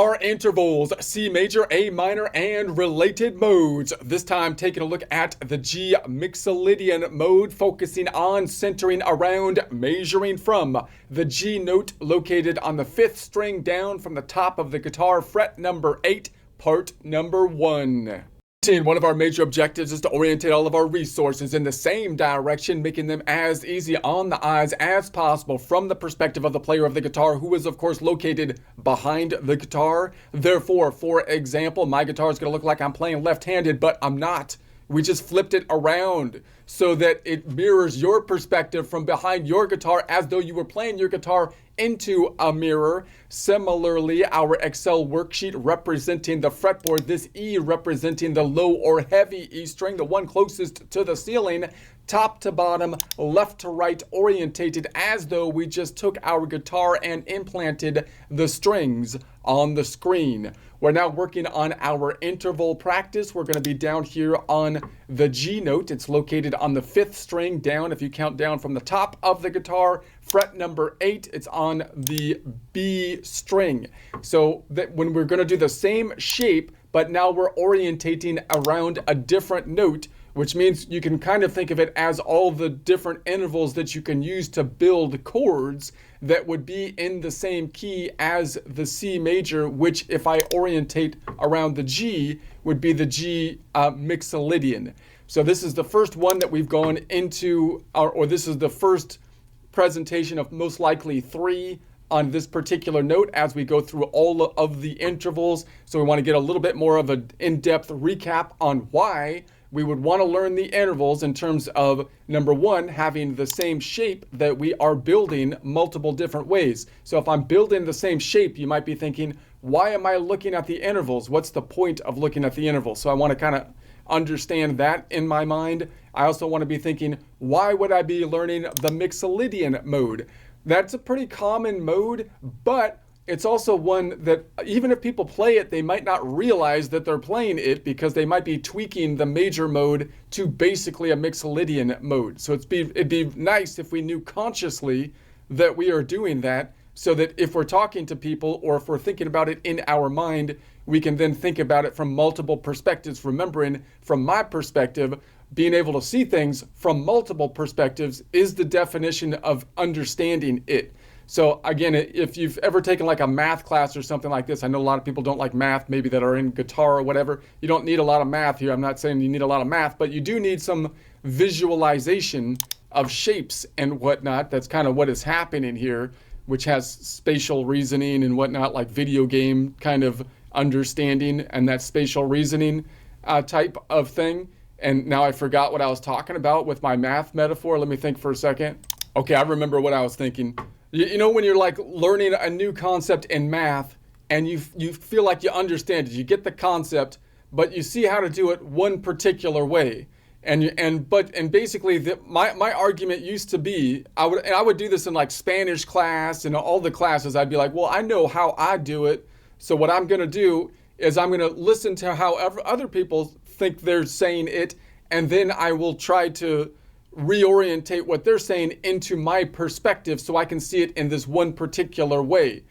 Guitar intervals, C major, A minor, and related modes. This time taking a look at the G Mixolydian mode, focusing on centering around measuring from the G note located on the 5th string down from the top of the guitar, fret number 8, part number 1. One of our major objectives is to orientate all of our resources in the same direction, making them as easy on the eyes as possible from the perspective of the player of the guitar, who is of course located behind the guitar. Therefore, for example, my guitar is going to look like I'm playing left-handed, but I'm not. We just flipped it around so that it mirrors your perspective from behind your guitar as though you were playing your guitar into a mirror. Similarly, our Excel worksheet representing the fretboard, this E representing the low or heavy E string, the one closest to the ceiling, top to bottom, left to right, orientated as though we just took our guitar and implanted the strings on the screen. We're now working on our interval practice. We're going to be down here on the G note. It's located on the 5th string down. If you count down from the top of the guitar, fret number 8, it's on the B string. So that when we're going to do the same shape, but now we're orientating around a different note, which means you can kind of think of it as all the different intervals that you can use to build chords that would be in the same key as the C major, which if I orientate around the G would be the G Mixolydian. So this is the first one that we've gone into, or this is the first presentation of most likely 3 on this particular note as we go through all of the intervals. So we want to get a little bit more of an in-depth recap on why we would want to learn the intervals in terms of, number 1, having the same shape that we are building multiple different ways. So if I'm building the same shape, you might be thinking, why am I looking at the intervals? What's the point of looking at the intervals? So I want to kind of understand that in my mind. I also want to be thinking, why would I be learning the Mixolydian mode? That's a pretty common mode, but it's also one that even if people play it, they might not realize that they're playing it because they might be tweaking the major mode to basically a Mixolydian mode. So it'd be nice if we knew consciously that we are doing that, so that if we're talking to people or if we're thinking about it in our mind, we can then think about it from multiple perspectives, remembering from my perspective, being able to see things from multiple perspectives is the definition of understanding it. So again, if you've ever taken like a math class or something like this, I know a lot of people don't like math, maybe that are in guitar or whatever. You don't need a lot of math here. I'm not saying you need a lot of math, but you do need some visualization of shapes and whatnot. That's kind of what is happening here, which has spatial reasoning and whatnot, like video game kind of understanding and that spatial reasoning type of thing. And now I forgot what I was talking about with my math metaphor. Let me think for a second. Okay, I remember what I was thinking. You know, when you're like learning a new concept in math and you feel like you understand it, you get the concept, but you see how to do it one particular way. And basically my argument used to be, I would do this in like Spanish class and all the classes. I'd be like, well, I know how I do it. So what I'm going to do is I'm going to listen to how other people think they're saying it, and then I will try to reorientate what they're saying into my perspective so I can see it in this one particular way.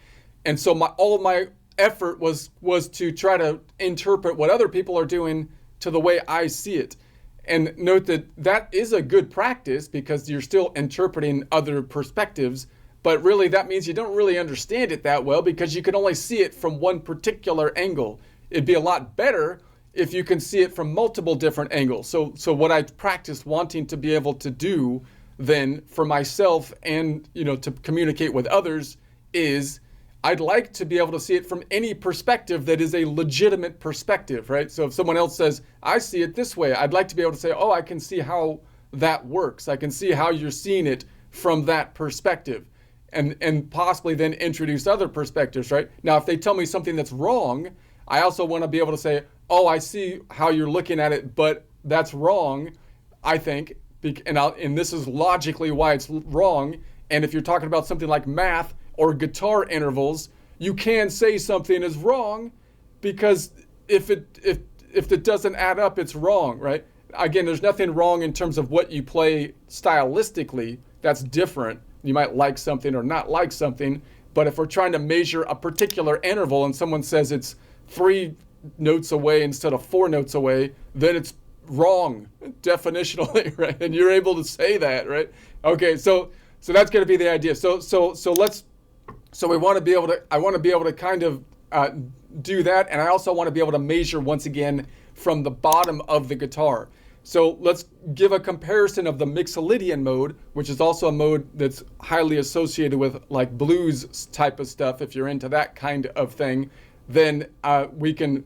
And so all of my effort was to try to interpret what other people are doing to the way I see it. And note that is a good practice because you're still interpreting other perspectives, but really that means you don't really understand it that well because you can only see it from one particular angle. It'd be a lot better if you can see it from multiple different angles. So what I practiced wanting to be able to do then for myself and, to communicate with others is I'd like to be able to see it from any perspective that is a legitimate perspective, right? So if someone else says, I see it this way, I'd like to be able to say, oh, I can see how that works. I can see how you're seeing it from that perspective, and possibly then introduce other perspectives, right? Now, if they tell me something that's wrong, I also want to be able to say, oh, I see how you're looking at it, but that's wrong, I think, and this is logically why it's wrong. And if you're talking about something like math or guitar intervals, you can say something is wrong because if it doesn't add up, it's wrong, right? Again, there's nothing wrong in terms of what you play stylistically. That's different. You might like something or not like something, But if we're trying to measure a particular interval and someone says it's 3 notes away instead of 4 notes away, then it's wrong definitionally, right? And you're able to say that, right? Okay, so that's going to be the idea. So we want to be able to, I want to be able to kind of do that, and I also want to be able to measure once again from the bottom of the guitar. So let's give a comparison of the Mixolydian mode, which is also a mode that's highly associated with like blues type of stuff. If you're into that kind of thing, then we can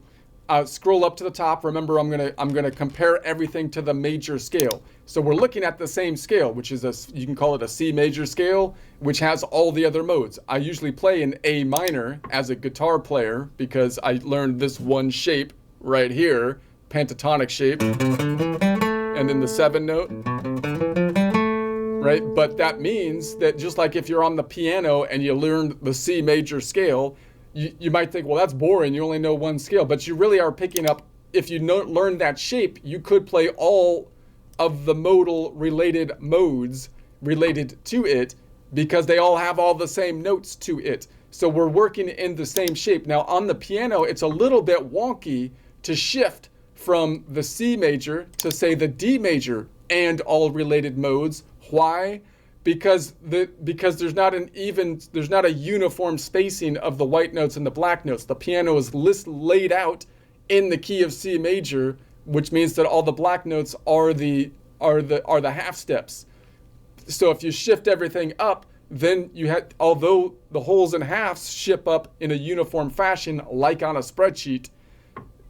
scroll up to the top. Remember, I'm gonna compare everything to the major scale. So we're looking at the same scale, which is you can call it a C major scale, which has all the other modes. I usually play in A minor as a guitar player because I learned this one shape right here, pentatonic shape, and then the 7 note, right? But that means that just like if you're on the piano and you learn the C major scale, you might think, well, that's boring, you only know one scale, but you really are picking up, if you learn that shape, you could play all of the modal related modes related to it because they all have all the same notes to it. So we're working in the same shape. Now on the piano, it's a little bit wonky to shift from the C major to say the D major and all related modes. Why? Because there's not a uniform spacing of the white notes and the black notes. The piano is laid out in the key of C major, which means that all the black notes are the half steps. So if you shift everything up, then although the wholes and halves ship up in a uniform fashion like on a spreadsheet,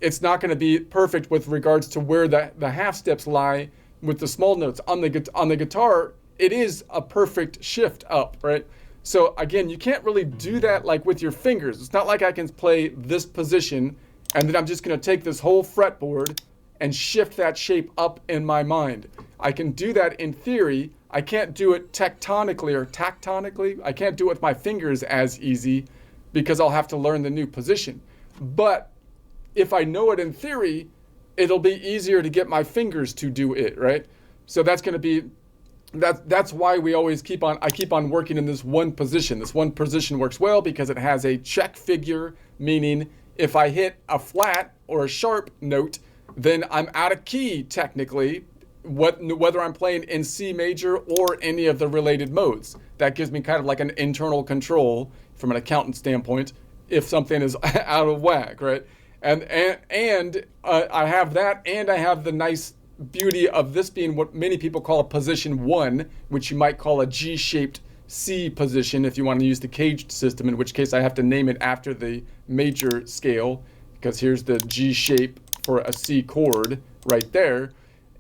it's not going to be perfect with regards to where the half steps lie with the small notes. On the guitar, it is a perfect shift up, right? So again, you can't really do that like with your fingers. It's not like I can play this position and then I'm just going to take this whole fretboard and shift that shape up in my mind. I can do that in theory. I can't do it tectonically or tactonically. I can't do it with my fingers as easy because I'll have to learn the new position. But if I know it in theory, it'll be easier to get my fingers to do it, right? So that's going to be, that's why we always keep on working in this one position. This one position works well because it has a check figure, meaning if I hit a flat or a sharp note, then I'm out of key technically, whether I'm playing in C major or any of the related modes. That gives me kind of like an internal control from an accountant standpoint if something is out of whack, right? And I have that, and I have the nice beauty of this being what many people call a position 1, which you might call a G-shaped C position if you want to use the caged system, in which case I have to name it after the major scale, because here's the G shape for a C chord right there.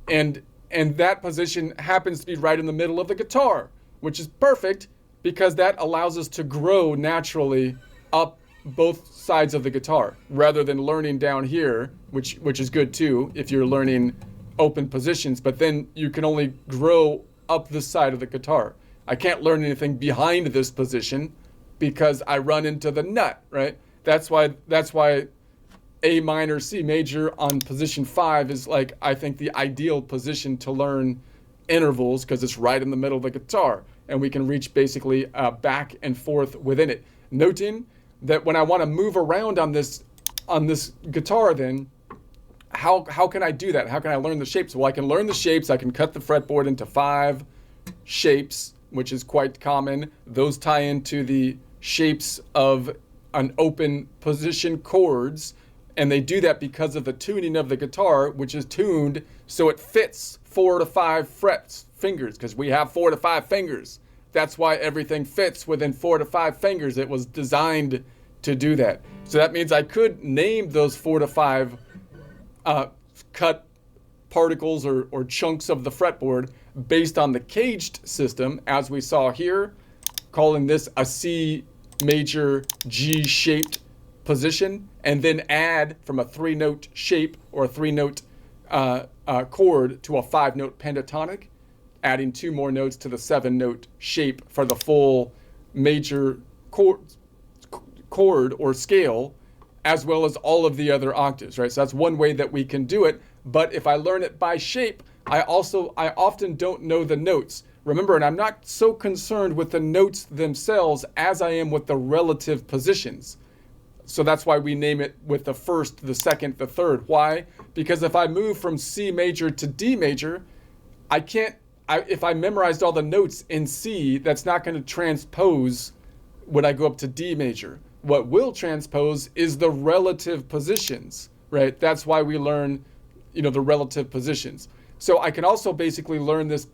And that position happens to be right in the middle of the guitar, which is perfect because that allows us to grow naturally up both sides of the guitar rather than learning down here, which is good too if you're learning open positions, but then you can only grow up this side of the guitar. I can't learn anything behind this position because I run into the nut, right? That's why A minor, C major on position 5 is like, I think, the ideal position to learn intervals because it's right in the middle of the guitar and we can reach basically back and forth within it. Noting that when I want to move around on this guitar, then how can I do that? How can I learn the shapes? Well, I can learn the shapes. I can cut the fretboard into 5 shapes, which is quite common. Those tie into the shapes of an open position chords, and they do that because of the tuning of the guitar, which is tuned so it fits 4 to 5 fingers, because we have 4 to 5 fingers. That's why everything fits within 4 to 5 fingers. It was designed to do that. So that means I could name those 4 to 5 cut particles or chunks of the fretboard based on the caged system, as we saw here, calling this a C major G-shaped position, and then add from a 3-note shape or a 3-note chord to a 5-note pentatonic, adding 2 more notes to the 7-note shape for the full major chord or scale, as well as all of the other octaves, right? So that's one way that we can do it. But if I learn it by shape, I often don't know the notes. Remember, and I'm not so concerned with the notes themselves as I am with the relative positions. So that's why we name it with the first, the second, the third. Why? Because if I move from C major to D major, if I memorized all the notes in C, that's not going to transpose when I go up to D major. What will transpose is the relative positions, right? That's why we learn, the relative positions. So I can also basically learn this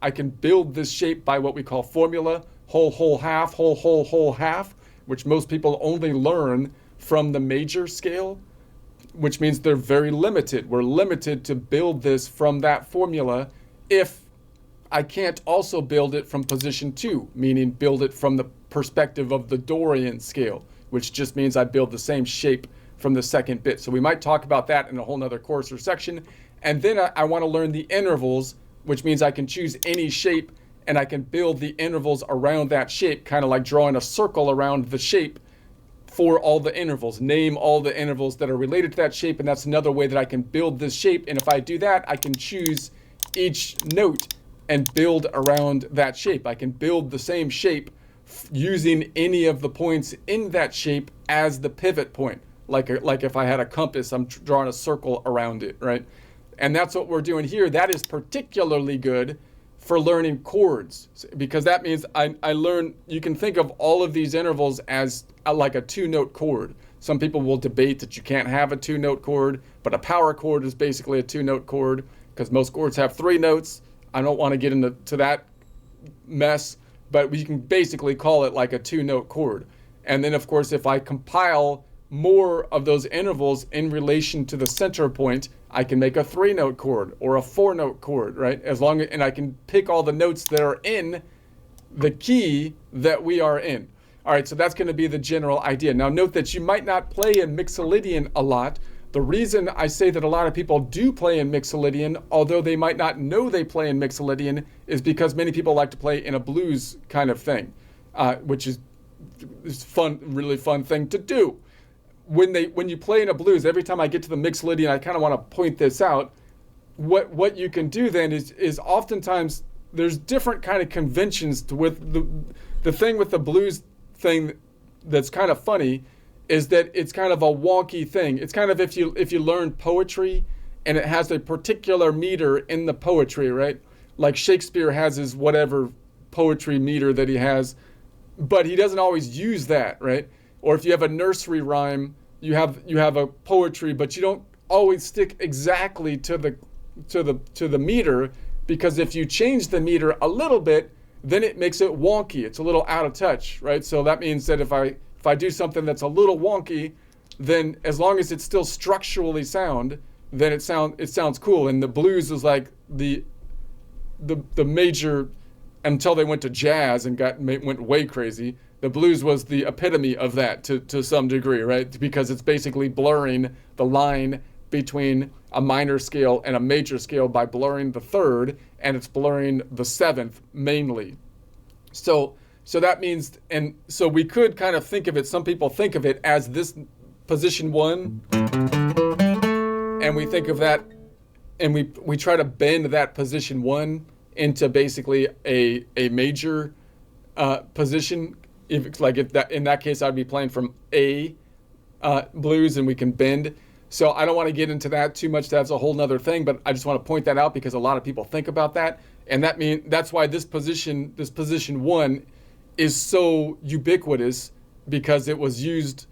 I can build this shape by what we call formula, whole, whole, half, whole, whole, whole, half, which most people only learn from the major scale, which means they're very limited. We're limited to build this from that formula if I can't also build it from position 2, meaning build it from the perspective of the Dorian scale, which just means I build the same shape from the second bit. So we might talk about that in a whole nother course or section. And then I want to learn the intervals, which means I can choose any shape and I can build the intervals around that shape, kind of like drawing a circle around the shape for all the intervals. Name all the intervals that are related to that shape, and that's another way that I can build this shape. And if I do that, I can choose each note and build around that shape. I can build the same shape using any of the points in that shape as the pivot point. Like if I had a compass, I'm drawing a circle around it, right? And that's what we're doing here. That is particularly good for learning chords, because that means I learn, you can think of all of these intervals as like a 2-note chord. Some people will debate that you can't have a 2-note chord, but a power chord is basically a 2-note chord because most chords have 3 notes. I don't want to get into that mess, but we can basically call it like a 2-note chord. And then of course, if I compile more of those intervals in relation to the center point, I can make a 3-note chord or a 4-note chord, right? And I can pick all the notes that are in the key that we are in. All right, so that's going to be the general idea. Now note that you might not play in Mixolydian a lot. The reason I say that a lot of people do play in Mixolydian, although they might not know they play in Mixolydian, is because many people like to play in a blues kind of thing, which is fun, really fun thing to do. When you play in a blues, every time I get to the Mixolydian, I kind of want to point this out. What you can do then is oftentimes there's different kind of conventions with the thing with the blues thing that's kind of funny is that it's kind of a wonky thing. It's kind of if you learn poetry and it has a particular meter in the poetry, right? Like Shakespeare has his whatever poetry meter that he has, but he doesn't always use that, right? Or if you have a nursery rhyme, you have a poetry, but you don't always stick exactly to the meter, because if you change the meter a little bit, then it makes it wonky. It's a little out of touch, right? So that means that if I do something that's a little wonky, then as long as it's still structurally sound, then it sounds cool. And the blues is like the major, until they went to jazz and went way crazy. The blues was the epitome of that to some degree, right? Because it's basically blurring the line between a minor scale and a major scale by blurring the third, and it's blurring the seventh mainly. So that means, and so we could kind of think of it, some people think of it as this position 1, and we think of that, and we try to bend that position 1 into basically a major position. In that case, I'd be playing from A blues, and we can bend. So I don't want to get into that too much. That's a whole nother thing, but I just want to point that out because a lot of people think about that. And that's why this position 1 is so ubiquitous, because it was used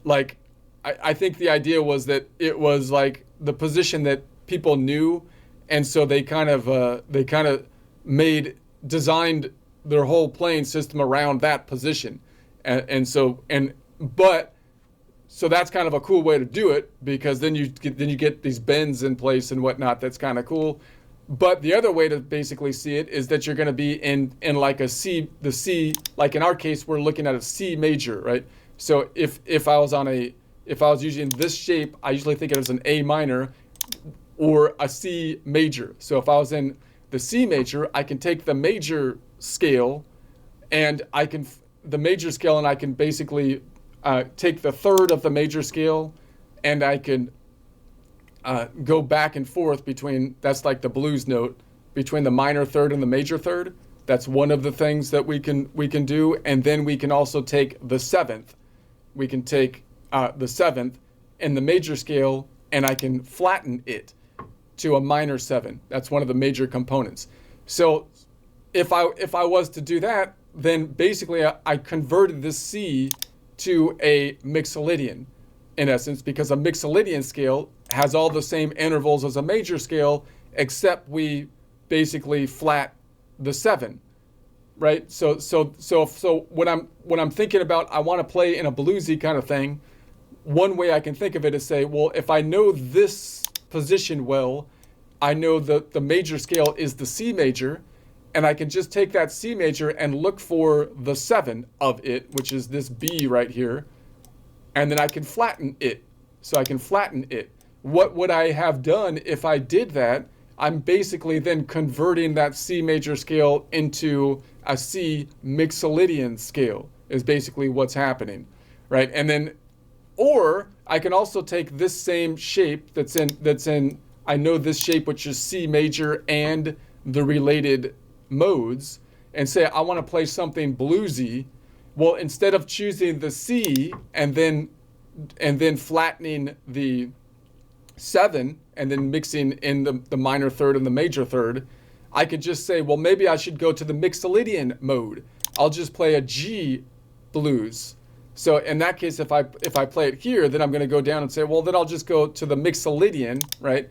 like, I think the idea was that it was like the position that people knew. And so they kind of designed their whole playing system around that position. So that's kind of a cool way to do it, because then you get these bends in place and whatnot. That's kind of cool. But the other way to basically see it is that you're going to be in like the C, like in our case, we're looking at a C major, right? So if I was using this shape, I usually think of it as an A minor or a C major. So if I was in the C major, I can take the major scale, and I can basically take the third of the major scale, and I can go back and forth between, that's like the blues note, between the minor third and the major third. That's one of the things that we can do. And then we can also take the seventh. We can take the seventh in the major scale, and I can flatten it to a minor 7. That's one of the major components. So if I was to do that, then basically I converted this C to a Mixolydian, in essence, because a Mixolydian scale has all the same intervals as a major scale, except we basically flat the 7, right? So when I'm thinking about I want to play in a bluesy kind of thing, one way I can think of it is say, well, if I know this position well, I know that the major scale is the C major, and I can just take that C major and look for the 7 of it, which is this B right here, and then I can flatten it. So I can flatten it. What would I have done if I did that? I'm basically then converting that C major scale into a C Mixolydian scale is basically what's happening, right? And then, or I can also take this same shape that's in I know this shape, which is C major and the related modes, and say I want to play something bluesy. Well, instead of choosing the C and then flattening the 7 and then mixing in the minor third and the major third, I could just say, well, maybe I should go to the Mixolydian mode. I'll just play a G blues. So in that case, if I play it here, then I'm going to go down and say, well, then I'll just go to the Mixolydian, right?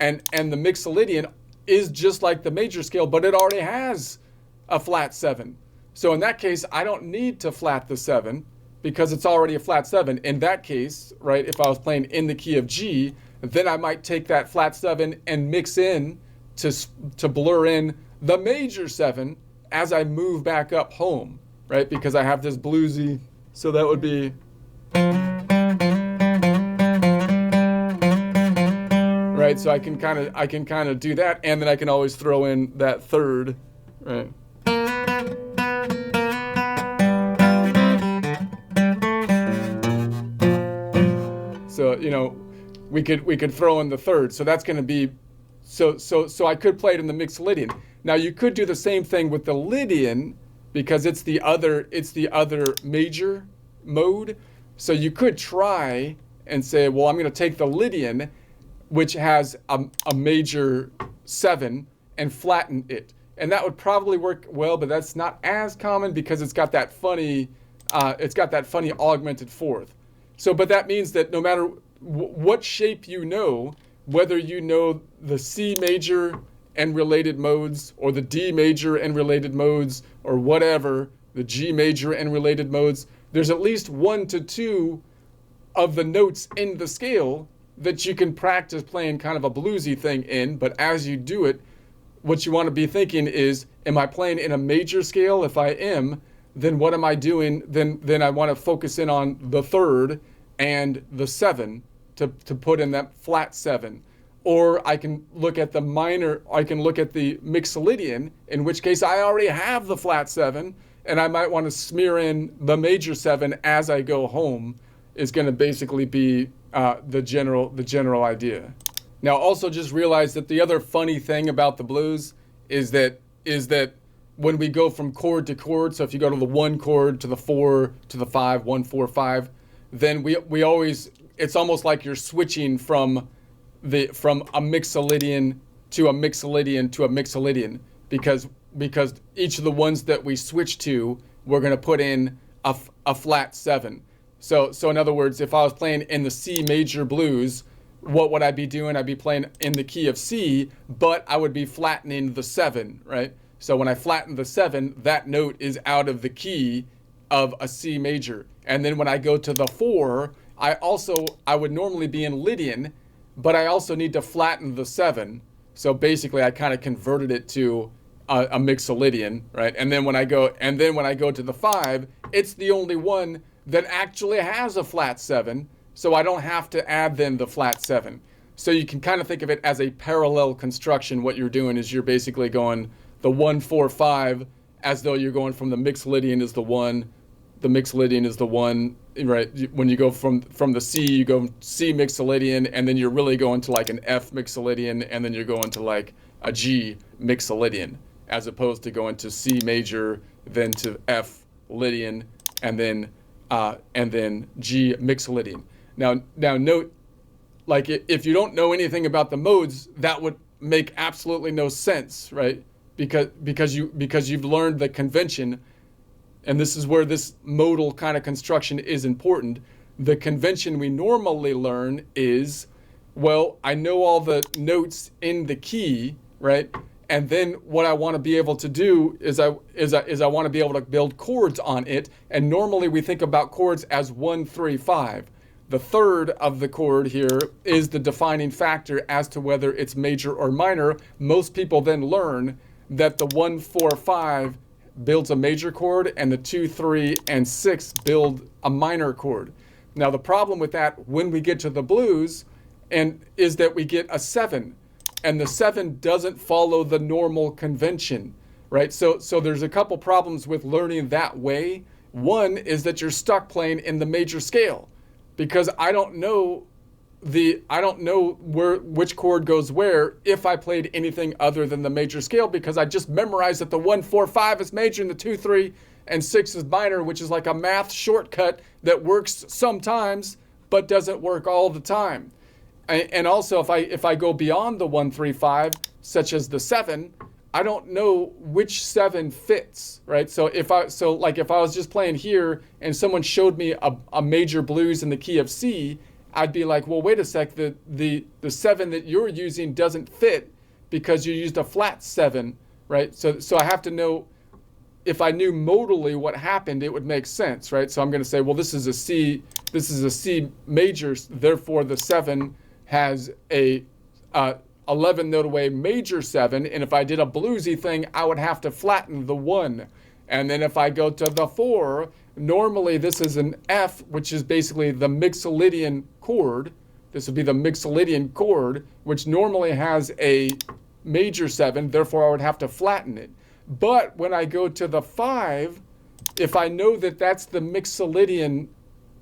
And the Mixolydian is just like the major scale, but it already has a flat 7. So in that case, I don't need to flat the 7 because it's already a flat 7. In that case, right, if I was playing in the key of G, then I might take that flat 7 and mix in to blur in the major 7 as I move back up home, right? Because I have this bluesy, so that would be... Right, so I can kind of do that, and then I can always throw in that third, right? So we could throw in the third. So that's going to be so I could play it in the Mixolydian. Now you could do the same thing with the Lydian because it's the other major mode. So you could try and say, well, I'm going to take the Lydian, which has a major 7, and flatten it. And that would probably work well, but that's not as common because it's got that funny augmented fourth. So, but that means that no matter what shape you know, whether you know the C major and related modes, or the D major and related modes, or whatever, the G major and related modes, there's at least 1 to 2 of the notes in the scale that you can practice playing kind of a bluesy thing in. But as you do it, what you want to be thinking is, am I playing in a major scale? If I am, then what am I doing? Then I want to focus in on the third and the 7 to put in that flat 7. Or I can look at the minor, I can look at the Mixolydian, in which case I already have the flat 7, and I might want to smear in the major 7 as I go home, is going to basically be the general idea. Now also just realize that the other funny thing about the blues is that when we go from chord to chord, so if you go to the 1 chord to the 4 to the 5, 1, 4, 5, then we always, it's almost like you're switching from a Mixolydian to a Mixolydian to a Mixolydian, because each of the ones that we switch to, we're going to put in a flat 7. So in other words, if I was playing in the C major blues, what would I be doing? I'd be playing in the key of C, but I would be flattening the 7, right? So when I flatten the 7, that note is out of the key of a C major. And then when I go to the 4, I would normally be in Lydian, but I also need to flatten the 7. So basically I kind of converted it to a Mixolydian, right? And then when I go to the 5, it's the only one that actually has a flat 7, so I don't have to add then the flat 7. So you can kind of think of it as a parallel construction. What you're doing is you're basically going the 1, 4, 5 as though you're going from the Mixolydian is the 1, the Mixolydian is the 1, right? When you go from the C, you go C Mixolydian, and then you're really going to like an F Mixolydian, and then you're going to like a G Mixolydian, as opposed to going to C major, then to F Lydian, and then G Mixolydian. Now note, like if you don't know anything about the modes, that would make absolutely no sense, right? Because you've learned the convention, and this is where this modal kind of construction is important. The convention we normally learn is, well, I know all the notes in the key, right? And then what I want to be able to do is I want to be able to build chords on it. And normally we think about chords as 1, 3, 5. The third of the chord here is the defining factor as to whether it's major or minor. Most people then learn that the 1, 4, 5 builds a major chord, and the 2, 3, and 6 build a minor chord. Now the problem with that when we get to the blues is that we get a 7, and the 7 doesn't follow the normal convention, right? So there's a couple problems with learning that way. One is that you're stuck playing in the major scale, because I don't know which chord goes where if I played anything other than the major scale, because I just memorized that the 1, 4, 5 is major and the 2, 3, and 6 is minor, which is like a math shortcut that works sometimes but doesn't work all the time. And also if I go beyond the 1, 3, 5, such as the 7, I don't know which 7 fits, right? So if I was just playing here and someone showed me a major blues in the key of C, I'd be like, well, wait a sec, the 7 that you're using doesn't fit because you used a flat 7, right? So I have to know, if I knew modally what happened, it would make sense, right? So I'm going to say, well, this is a C major, therefore the 7 has a 11 note away major 7, and if I did a bluesy thing, I would have to flatten the 1. And then if I go to the 4, normally this is an F, which is basically the Mixolydian chord. This would be the Mixolydian chord, which normally has a major 7, therefore I would have to flatten it. But when I go to the 5, if I know that that's the Mixolydian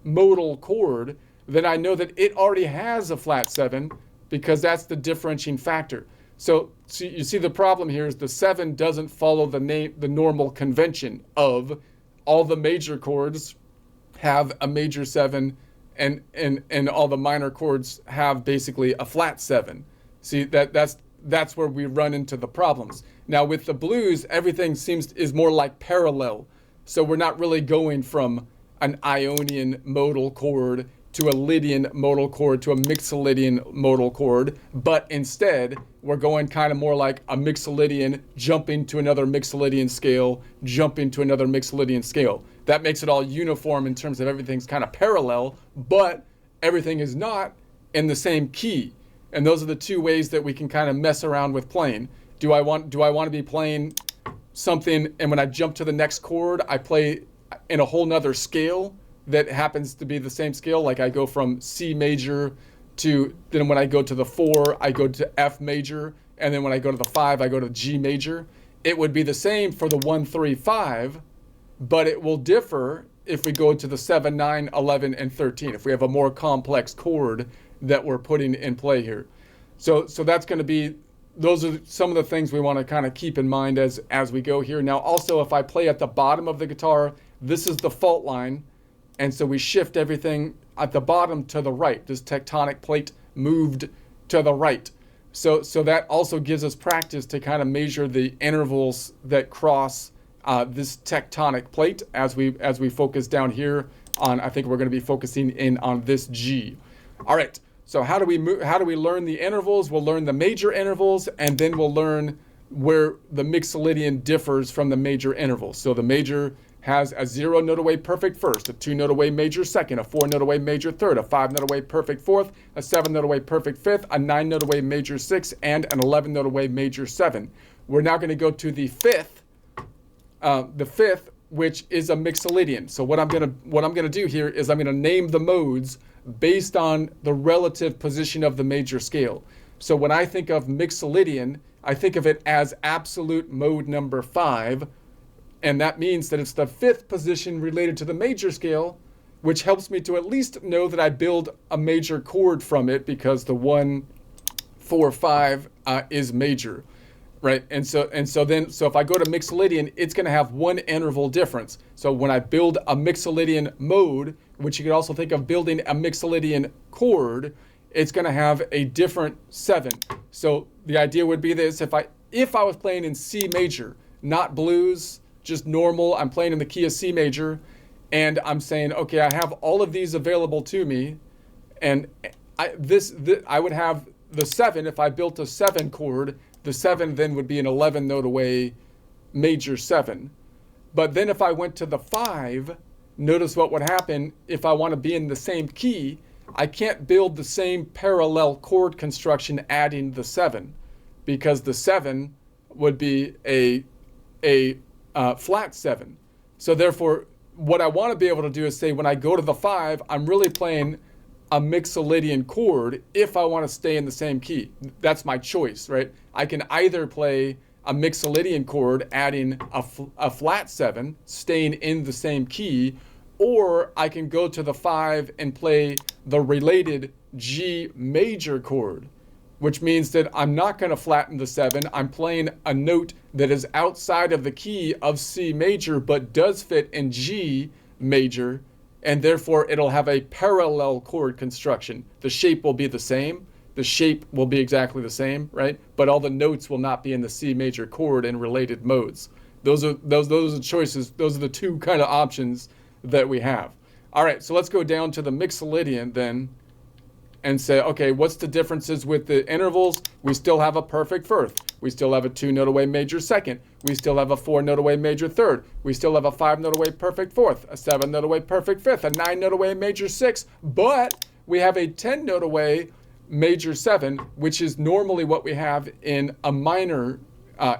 modal chord, then I know that it already has a flat 7, because that's the differentiating factor. So you see the problem here is the 7 doesn't follow the normal convention of all the major chords have a major 7 and all the minor chords have basically a flat 7. See, that's where we run into the problems. Now with the blues, everything is more like parallel. So we're not really going from an Ionian modal chord to a Lydian modal chord to a Mixolydian modal chord, but instead we're going kind of more like a Mixolydian jumping to another Mixolydian scale, jumping to another Mixolydian scale. That makes it all uniform in terms of everything's kind of parallel, but everything is not in the same key. And those are the two ways that we can kind of mess around with playing. Do I want to be playing something, and when I jump to the next chord, I play in a whole nother scale that happens to be the same scale? Like I go from C major to, then when I go to the 4, I go to F major, and then when I go to the 5, I go to G major. It would be the same for the 1, 3, 5, but it will differ if we go to the 7, 9, 11, and 13, if we have a more complex chord that we're putting in play here. So that's going to be, those are some of the things we want to kind of keep in mind as we go here. Now also, if I play at the bottom of the guitar, this is the fault line, and so we shift everything at the bottom to the right. This tectonic plate moved to the right. So that also gives us practice to kind of measure the intervals that cross this tectonic plate as we focus down here on, I think we're going to be focusing in on this G. All right. So how do we learn the intervals? We'll learn the major intervals, and then we'll learn where the Mixolydian differs from the major intervals. So the major has a 0 note away perfect first, a 2 note away major second, a 4 note away major third, a 5 note away perfect fourth, a 7 note away perfect fifth, a 9 note away major sixth, and an 11 note away major 7. We're now going to go to the fifth, which is a Mixolydian. So what I'm gonna do here is I'm gonna name the modes based on the relative position of the major scale. So when I think of Mixolydian, I think of it as absolute mode number 5. And that means that it's the 5th position related to the major scale, which helps me to at least know that I build a major chord from it, because the 1, 4, 5 is major. right? So if I go to Mixolydian, it's going to have one interval difference. So when I build a Mixolydian mode, which you could also think of building a Mixolydian chord, it's going to have a different 7. So the idea would be this: if I was playing in C major, not blues, just normal, I'm playing in the key of C major, and I'm saying, okay, I have all of these available to me, and I would have the 7. If I built a 7 chord, the 7 then would be an 11 note away major 7. But then if I went to the 5, notice what would happen if I want to be in the same key. I can't build the same parallel chord construction adding the 7, because the 7 would be a flat 7. So therefore, what I want to be able to do is say, when I go to the 5, I'm really playing a Mixolydian chord if I want to stay in the same key. That's my choice, right? I can either play a Mixolydian chord adding a flat 7, staying in the same key, or I can go to the 5 and play the related G major chord, which means that I'm not going to flatten the 7. I'm playing a note that is outside of the key of C major but does fit in G major, and therefore it'll have a parallel chord construction. The shape will be the same. The shape will be exactly the same, right? But all the notes will not be in the C major chord in related modes. Those are the choices. Those are the two kind of options that we have. All right, so let's go down to the Mixolydian then and say, okay, what's the differences with the intervals? We still have a perfect first. We still have a 2 note away major second. We still have a 4 note away major third. We still have a 5 note away perfect fourth, a 7 note away perfect fifth, a 9 note away major sixth, but we have a 10 note away major 7, which is normally what we have in a minor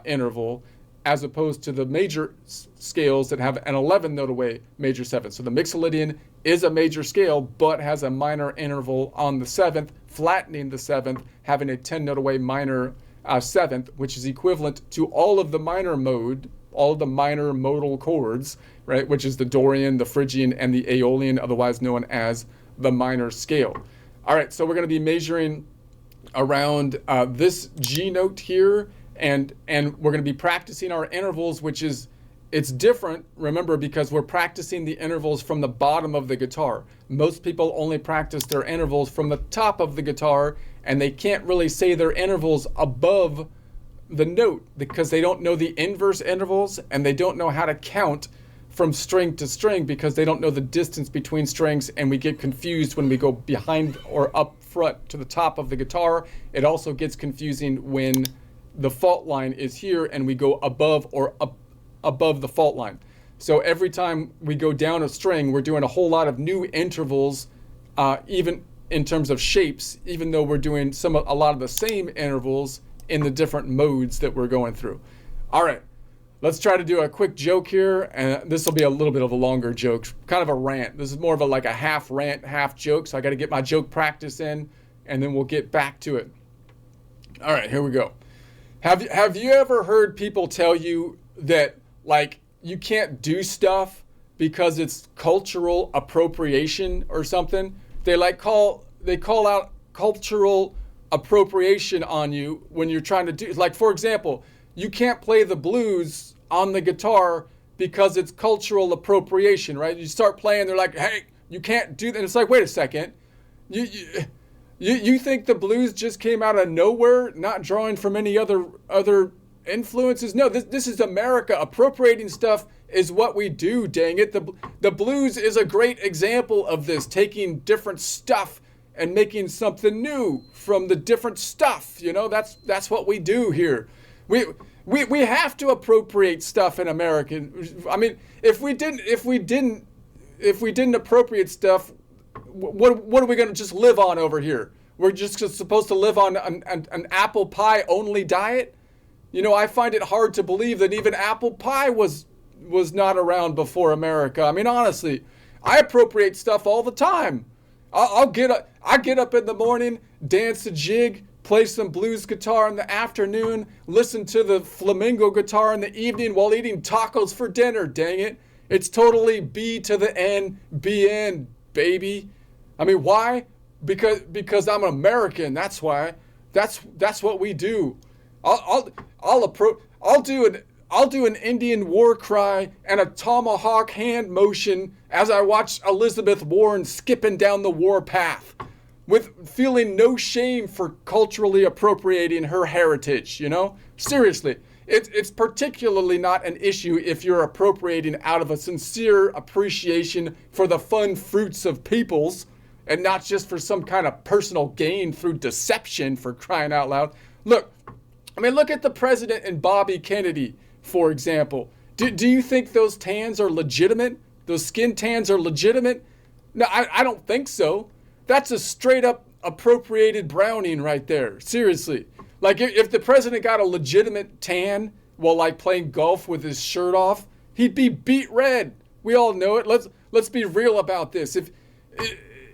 interval, as opposed to the major scales that have an 11 note away major 7. So the Mixolydian is a major scale, but has a minor interval on the 7th, flattening the 7th, having a 10 note away minor 7th, which is equivalent to all of the minor mode, all of the minor modal chords, right? Which is the Dorian, the Phrygian, and the Aeolian, otherwise known as the minor scale. All right, so we're going to be measuring around this G note here, and we're going to be practicing our intervals, which is, it's different, remember, because we're practicing the intervals from the bottom of the guitar. Most people only practice their intervals from the top of the guitar, and they can't really say their intervals above the note because they don't know the inverse intervals, and they don't know how to count from string to string because they don't know the distance between strings, and we get confused when we go behind or up front to the top of the guitar. It also gets confusing when the fault line is here and we go above or up above the fault line. So every time we go down a string, we're doing a whole lot of new intervals, even in terms of shapes, even though we're doing a lot of the same intervals in the different modes that we're going through. All right, let's try to do a quick joke here, and this will be a little bit of a longer joke, kind of a rant. This is more of like a half rant, half joke, so I got to get my joke practice in, and then we'll get back to it. All right, here we go. Have you ever heard people tell you that, like, you can't do stuff because it's cultural appropriation or something? They call out cultural appropriation on you when you're trying to do, like, for example, you can't play the blues on the guitar because it's cultural appropriation, right? You start playing, they're like, hey, you can't do that. And it's like, wait a second. You think the blues just came out of nowhere, not drawing from any other influences? No, this is America. Appropriating stuff is what we do, dang it. The blues is a great example of this, taking different stuff and making something new from the different stuff. You know, that's what we do here. We have to appropriate stuff in America. I mean, if we didn't appropriate stuff, what are we going to just live on over here? We're just supposed to live on an apple pie only diet? You know, I find it hard to believe that even apple pie was not around before America. I mean, honestly, I appropriate stuff all the time. I get up in the morning, dance a jig, play some blues guitar in the afternoon, listen to the flamenco guitar in the evening while eating tacos for dinner, dang it. It's totally B to the N, BN, baby. I mean, why? Because I'm an American, that's why. That's what we do. I'll I'll do an Indian war cry and a tomahawk hand motion as I watch Elizabeth Warren skipping down the war path, with feeling no shame for culturally appropriating her heritage, you know? Seriously, it's particularly not an issue if you're appropriating out of a sincere appreciation for the fun fruits of peoples and not just for some kind of personal gain through deception, for crying out loud. Look at the president and Bobby Kennedy, for example. Do you think those tans are legitimate? Those skin tans are legitimate? No, I don't think so. That's a straight up appropriated browning right there. Seriously. Like if the president got a legitimate tan while like playing golf with his shirt off, he'd be beet red. We all know it. Let's be real about this.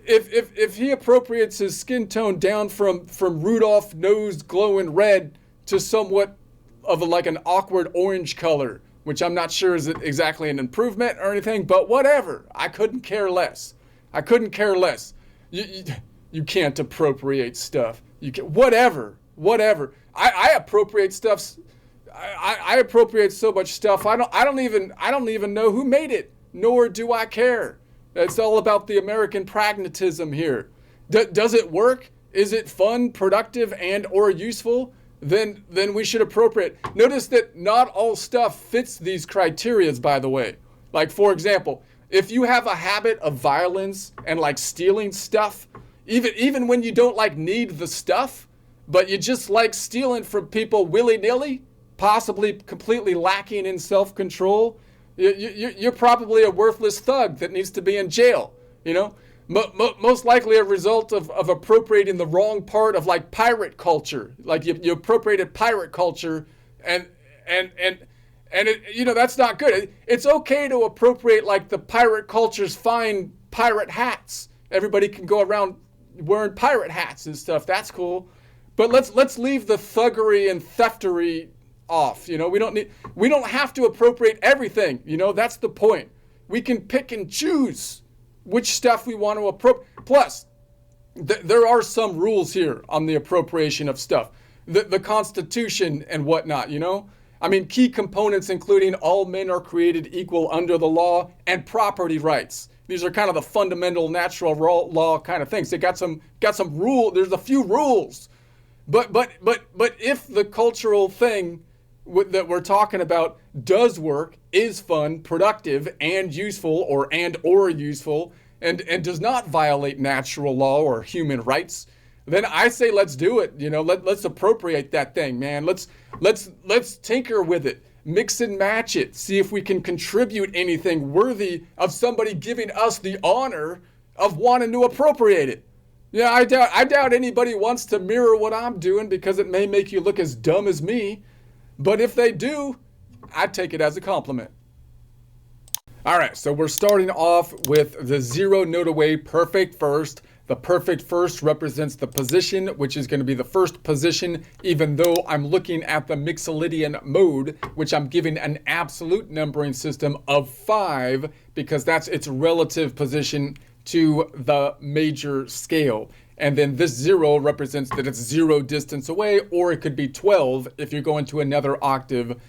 If he appropriates his skin tone down from Rudolph nose glowing red to somewhat of like an awkward orange color, which I'm not sure is exactly an improvement or anything, but whatever. I couldn't care less. You can't appropriate stuff. Whatever. I appropriate stuff. I appropriate so much stuff. I don't even know who made it, nor do I care. It's all about the American pragmatism here. Does it work? Is it fun, productive, and or useful? Then we should appropriate. Notice that not all stuff fits these criterias, by the way. Like, for example, if you have a habit of violence and like stealing stuff, even when you don't like need the stuff, but you just like stealing from people willy-nilly, possibly completely lacking in self-control, you're probably a worthless thug that needs to be in jail, you know? Most likely a result of appropriating the wrong part of like pirate culture. Like you appropriated pirate culture and it, you know, that's not good. It's okay to appropriate like the pirate culture's fine pirate hats. Everybody can go around wearing pirate hats and stuff. That's cool. But let's leave the thuggery and theftery off. You know, we don't have to appropriate everything. You know, that's the point. We can pick and choose which stuff we want to appropriate. Plus, there are some rules here on the appropriation of stuff. The Constitution and whatnot, you know? I mean, key components including all men are created equal under the law and property rights. These are kind of the fundamental natural law kind of things. They got some rule. There's a few rules. But if the cultural thing that we're talking about does work, is fun, productive, and useful, or useful, and does not violate natural law or human rights, then I say let's do it. You know, let's appropriate that thing, man. Let's tinker with it, mix and match it, see if we can contribute anything worthy of somebody giving us the honor of wanting to appropriate it. Yeah, I doubt anybody wants to mirror what I'm doing because it may make you look as dumb as me. But if they do, I'd take it as a compliment. All right, so we're starting off with the zero note away perfect first. The perfect first represents the position, which is going to be the first position, even though I'm looking at the Mixolydian mode, which I'm giving an absolute numbering system of 5 because that's its relative position to the major scale. And then this 0 represents that it's 0 distance away, or it could be 12 if you're going to another octave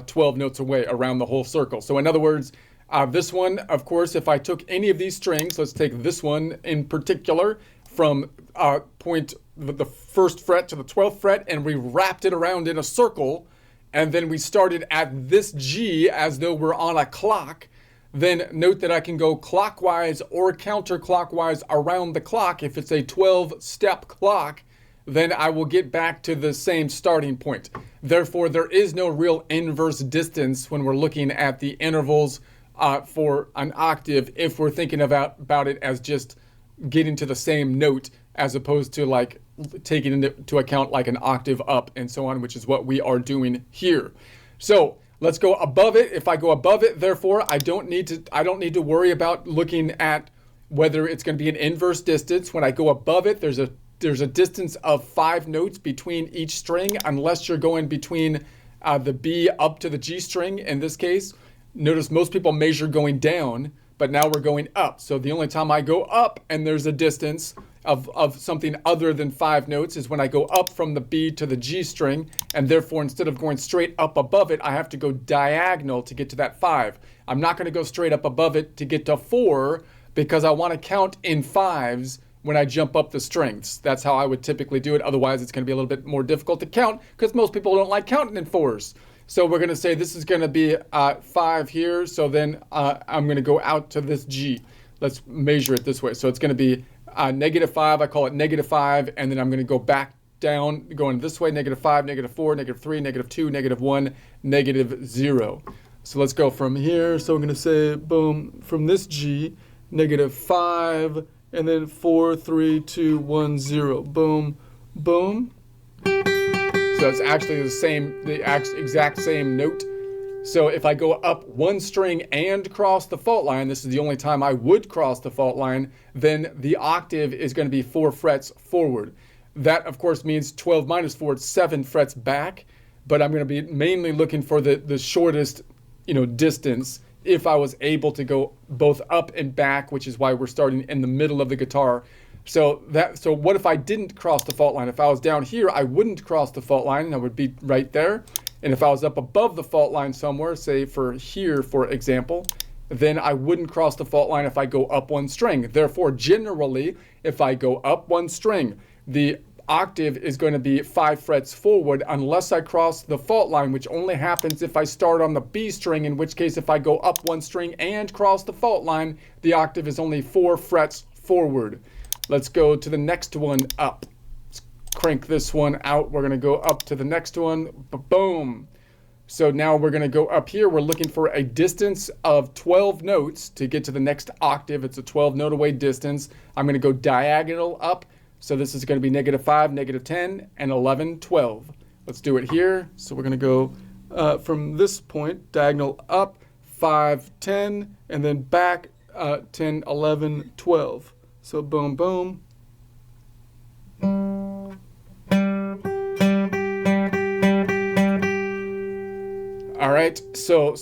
12 notes away around the whole circle. So in other words, this one, of course, if I took any of these strings, let's take this one in particular from the first fret to the 12th fret, and we wrapped it around in a circle, and then we started at this G as though we're on a clock, then note that I can go clockwise or counterclockwise around the clock. If it's a 12-step clock, then I will get back to the same starting point. Therefore, there is no real inverse distance when we're looking at the intervals for an octave if we're thinking about it as just getting to the same note as opposed to like taking into account like an octave up and so on, which is what we are doing here. So let's go above it. If I go above it, therefore, I don't need to worry about looking at whether it's going to be an inverse distance. When I go above it, there's a distance of 5 notes between each string, unless you're going between the B up to the G string in this case. Notice most people measure going down, but now we're going up. So the only time I go up and there's a distance of something other than 5 notes is when I go up from the B to the G string, and therefore instead of going straight up above it, I have to go diagonal to get to that 5. I'm not going to go straight up above it to get to 4 because I want to count in 5s when I jump up the strings. That's how I would typically do it. Otherwise, it's going to be a little bit more difficult to count because most people don't like counting in 4s. So we're going to say this is going to be 5 here. So then I'm going to go out to this G. Let's measure it this way. So it's going to be -5. I call it -5. And then I'm going to go back down, going this way, -5, -4, -3, -2, -1, -0. So let's go from here. So I'm going to say, boom, from this G, -5, and then 4, 3, 2, 1, 0. Boom, boom. So it's actually the exact same note. So if I go up one string and cross the fault line, this is the only time I would cross the fault line, then the octave is going to be 4 frets forward. That, of course, means 12 minus 4, it's 7 frets back, but I'm going to be mainly looking for the shortest, distance if I was able to go both up and back, which is why we're starting in the middle of the guitar. So what if I didn't cross the fault line? If I was down here, I wouldn't cross the fault line, and I would be right there. And if I was up above the fault line somewhere, say for here, for example, then I wouldn't cross the fault line if I go up one string. Therefore, generally, if I go up one string, the octave is going to be 5 frets forward unless I cross the fault line, which only happens if I start on the B string, in which case if I go up one string and cross the fault line, the octave is only 4 frets forward. Let's go to the next one up. Let's crank this one out. We're going to go up to the next one. Boom. So now we're going to go up here. We're looking for a distance of 12 notes to get to the next octave. It's a 12 note away distance. I'm going to go diagonal up. So this is going to be -5, -10, and 11, 12. Let's do it here. So we're going to go from this point, diagonal up, 5, 10, and then back 10, 11, 12. So boom, boom. All right. So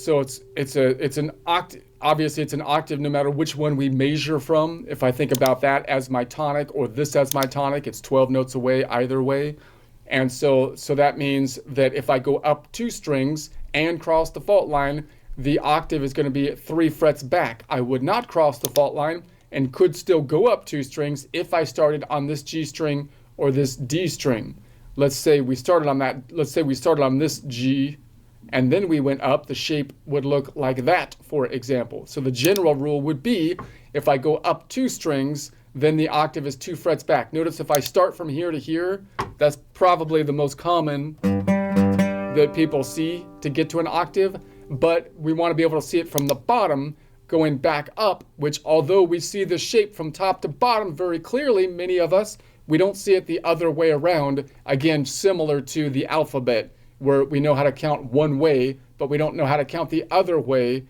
it's an octave. Obviously, it's an octave no matter which one we measure from. If I think about that as my tonic or this as my tonic, it's 12 notes away either way. And so that means that if I go up 2 strings and cross the fault line, the octave is going to be 3 frets back. I would not cross the fault line and could still go up 2 strings if I started on this G string or this D string. Let's say we started on this G, and then we went up, the shape would look like that, for example. So the general rule would be, if I go up 2 strings, then the octave is 2 frets back. Notice if I start from here to here, that's probably the most common that people see to get to an octave, but we want to be able to see it from the bottom going back up, which although we see the shape from top to bottom very clearly, many of us, we don't see it the other way around. Again, similar to the alphabet, where we know how to count one way, but we don't know how to count the other way.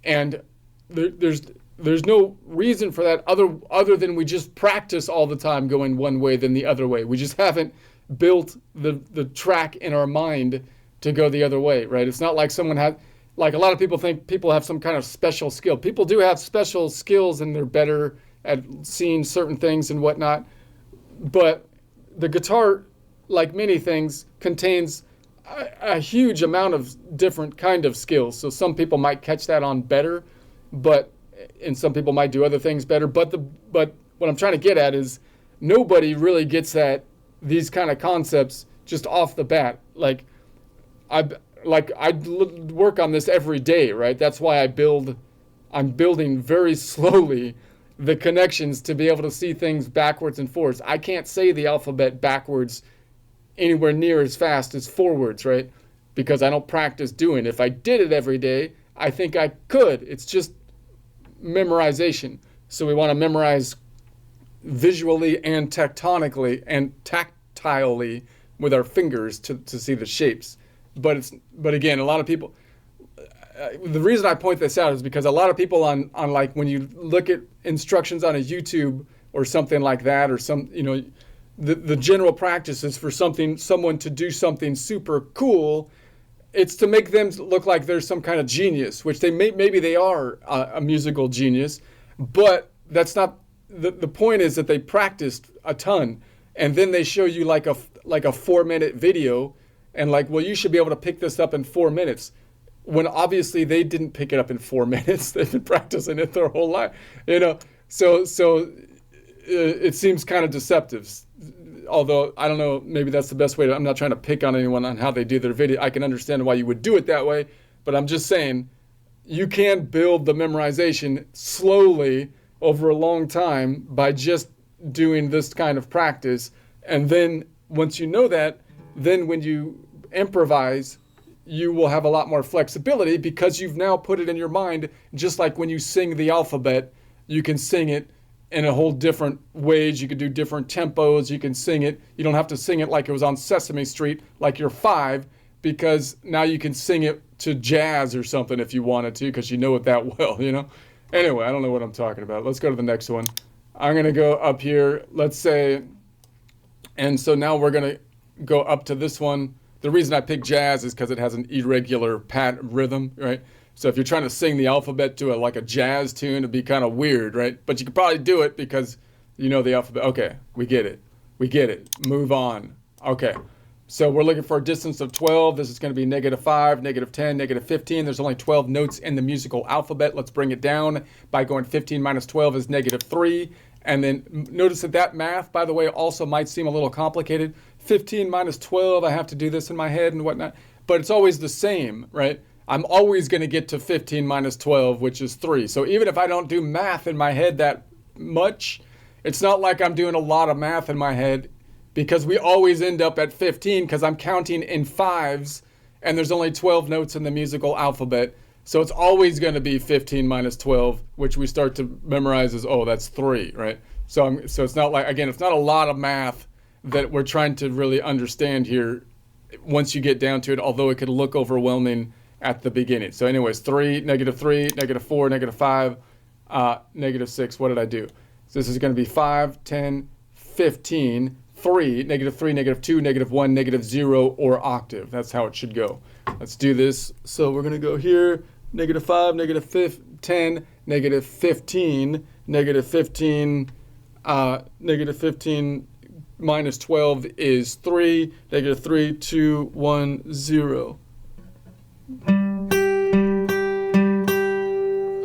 And there's no reason for that other than we just practice all the time going one way than the other way. We just haven't built the track in our mind to go the other way, right? It's not like someone had, like a lot of people think people have some kind of special skill. People do have special skills and they're better at seeing certain things and whatnot. But the guitar, like many things, contains a huge amount of different kind of skills. So some people might catch that on better, and some people might do other things better. But what I'm trying to get at is nobody really gets these kind of concepts just off the bat. I work on this every day, right? That's why I'm building very slowly the connections to be able to see things backwards and forwards. I can't say the alphabet backwards anywhere near as fast as forwards, right? Because I don't practice doing it. If I did it every day, I think I could. It's just memorization. So we want to memorize visually and tectonically and tactilely with our fingers to see the shapes. But again, a lot of people, the reason I point this out is because a lot of people on like when you look at instructions on a YouTube or something like that, or the general practice is for someone to do something super cool. It's to make them look like they're some kind of genius, which maybe they are a musical genius, but that's not the point is that they practiced a ton, and then they show you like a 4-minute video, and like, well, you should be able to pick this up in 4 minutes. When obviously they didn't pick it up in 4 minutes. They've been practicing it their whole life, you know. So it seems kind of deceptive. Although I don't know, maybe that's the best way to. I'm not trying to pick on anyone on how they do their video. I can understand why you would do it that way, but I'm just saying you can build the memorization slowly over a long time by just doing this kind of practice. And then once you know that, then when you improvise, you will have a lot more flexibility because you've now put it in your mind. Just like when you sing the alphabet, you can sing it in a whole different ways. You can do different tempos. You can sing it. You don't have to sing it like it was on Sesame Street, like you're 5, because now you can sing it to jazz or something if you wanted to, because you know it that well, you know? Anyway, I don't know what I'm talking about. Let's go to the next one. I'm going to go up here, let's say, and so now we're going to go up to this one. The reason I picked jazz is because it has an irregular rhythm, right? So if you're trying to sing the alphabet to like a jazz tune, it'd be kind of weird, right? But you could probably do it because you know the alphabet. Okay, we get it. We get it. Move on. Okay, so we're looking for a distance of 12. This is going to be -5, -10, -15. There's only 12 notes in the musical alphabet. Let's bring it down by going 15 minus 12 is -3. And then notice that math, by the way, also might seem a little complicated. 15 minus 12, I have to do this in my head and whatnot. But it's always the same, right? I'm always going to get to 15 minus 12, which is 3. So even if I don't do math in my head that much, it's not like I'm doing a lot of math in my head, because we always end up at 15 because I'm counting in 5s, and there's only 12 notes in the musical alphabet. So it's always going to be 15 minus 12, which we start to memorize as, oh, that's 3, right? So it's not like, again, it's not a lot of math that we're trying to really understand here once you get down to it, although it could look overwhelming at the beginning. So anyways, 3, -3, -4, -5, -6. What did I do? So this is going to be 5, 10, 15, 3, -3, -2, -1, -0, or octave. That's how it should go. Let's do this. So we're going to go here, -5, -10, -15, -15, -15 minus 12 is 3, -3, 2, 1, 0.